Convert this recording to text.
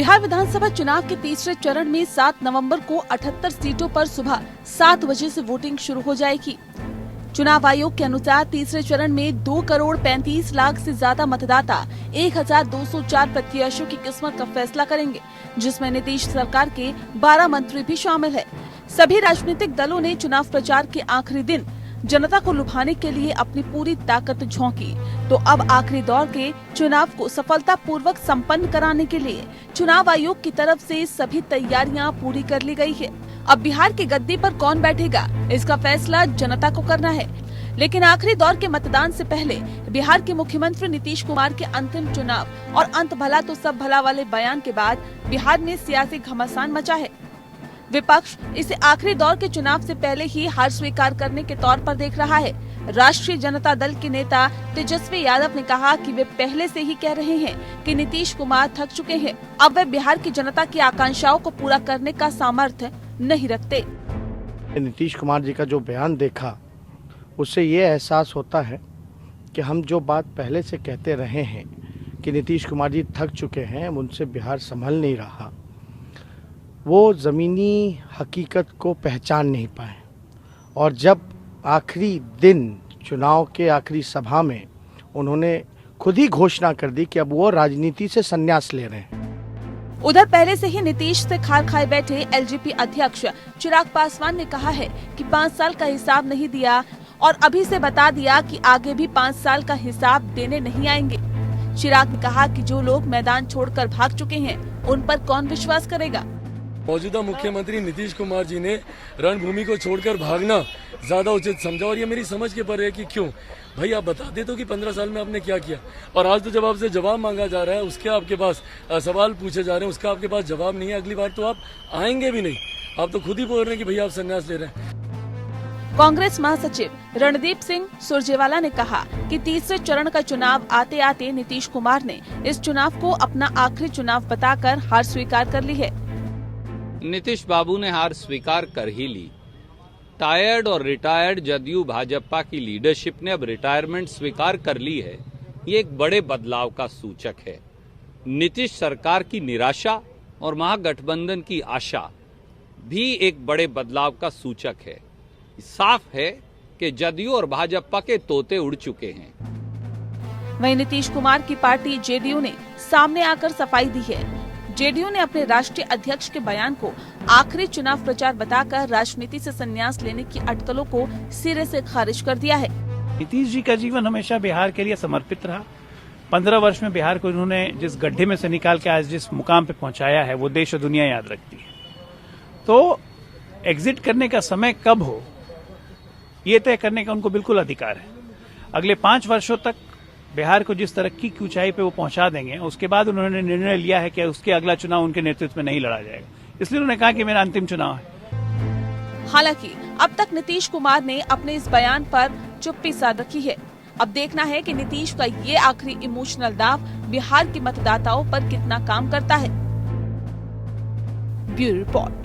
बिहार विधानसभा चुनाव के तीसरे चरण में 7 नवंबर को 78 सीटों पर सुबह 7 बजे से वोटिंग शुरू हो जाएगी। चुनाव आयोग के अनुसार तीसरे चरण में 2 करोड़ 35 लाख से ज्यादा मतदाता 1204 प्रत्याशियों की किस्मत का फैसला करेंगे, जिसमें नीतीश सरकार के 12 मंत्री भी शामिल है। सभी राजनीतिक दलों ने चुनाव प्रचार के आखिरी दिन जनता को लुभाने के लिए अपनी पूरी ताकत झोंकी, तो अब आखिरी दौर के चुनाव को सफलतापूर्वक संपन्न कराने के लिए चुनाव आयोग की तरफ से सभी तैयारियां पूरी कर ली गई है। अब बिहार की गद्दी पर कौन बैठेगा, इसका फैसला जनता को करना है। लेकिन आखिरी दौर के मतदान से पहले बिहार के मुख्यमंत्री नीतीश कुमार के अंतिम चुनाव और अंत भला तो सब भला वाले बयान के बाद बिहार में सियासी घमासान मचा है। विपक्ष इसे आखिरी दौर के चुनाव से पहले ही हार स्वीकार करने के तौर पर देख रहा है। राष्ट्रीय जनता दल के नेता तेजस्वी यादव ने कहा कि वे पहले से ही कह रहे हैं कि नीतीश कुमार थक चुके हैं, अब वे बिहार की जनता की आकांक्षाओं को पूरा करने का सामर्थ्य नहीं रखते। नीतीश कुमार जी का जो बयान देखा, उससे ये एहसास होता है कि हम जो बात पहले से कहते रहे हैं कि नीतीश कुमार जी थक चुके हैं, उनसे बिहार संभल नहीं रहा, वो ज़मीनी हकीकत को पहचान नहीं पाए। और जब आखिरी दिन चुनाव के आखिरी सभा में उन्होंने खुद ही घोषणा कर दी कि अब वो राजनीति से संन्यास ले रहे हैं। उधर पहले से ही नीतीश से खार खाए बैठे एलजेपी अध्यक्ष चिराग पासवान ने कहा है कि 5 साल का हिसाब नहीं दिया और अभी से बता दिया कि आगे भी 5 साल का हिसाब देने नहीं आएंगे। चिराग ने कहा कि जो लोग मैदान छोड़कर भाग चुके हैं, उन पर कौन विश्वास करेगा। मौजूदा मुख्यमंत्री नीतीश कुमार जी ने रणभूमि को छोड़कर भागना ज्यादा उचित समझा, और ये मेरी समझ के परे है कि क्यों भाई आप बता दे तो कि 15 साल में आपने क्या किया। और आज तो जब आपसे जवाब मांगा जा रहा है, उसके आपके पास सवाल पूछे जा रहे हैं, उसका आपके पास जवाब नहीं है। अगली बार तो आप आएंगे भी नहीं, आप तो खुद ही बोल रहे हैं कि भैया आप संन्यास ले रहे हैं। कांग्रेस महासचिव रणदीप सिंह सुरजेवाला ने कहा कि तीसरे चरण का चुनाव आते आते नीतीश कुमार ने इस चुनाव को अपना आखिरी चुनाव बताकर हार स्वीकार कर ली है। नीतीश बाबू ने हार स्वीकार कर ही ली। टायर्ड और रिटायर्ड जदयू भाजपा की लीडरशिप ने अब रिटायरमेंट स्वीकार कर ली है। ये एक बड़े बदलाव का सूचक है। नीतीश सरकार की निराशा और महागठबंधन की आशा भी एक बड़े बदलाव का सूचक है। साफ है कि जदयू और भाजपा के तोते उड़ चुके हैं। वहीं नीतीश कुमार की पार्टी जेडीयू ने सामने आकर सफाई दी है। जेडीयू ने अपने राष्ट्रीय अध्यक्ष के बयान को आखिरी चुनाव प्रचार बताकर राजनीति से संन्यास लेने की अटकलों को सिरे से खारिज कर दिया है। नीतीश जी का जीवन हमेशा बिहार के लिए समर्पित रहा। 15 वर्ष में बिहार को इन्होंने जिस गड्ढे में से निकाल के आज जिस मुकाम पे पहुंचाया है, वो देश और दुनिया याद रखती है। तो एग्जिट करने का समय कब हो, ये तय करने का उनको बिल्कुल अधिकार है। अगले 5 वर्षों तक बिहार को जिस तरक्की की ऊंचाई पे वो पहुंचा देंगे, उसके बाद उन्होंने निर्णय लिया है कि उसके अगला चुनाव उनके नेतृत्व में नहीं लड़ा जाएगा। इसलिए उन्होंने कहा कि मेरा अंतिम चुनाव है। हालांकि अब तक नीतीश कुमार ने अपने इस बयान पर चुप्पी साध रखी है। अब देखना है कि नीतीश का ये आखिरी इमोशनल दाव बिहार के मतदाताओं पर कितना काम करता है। Bureau report.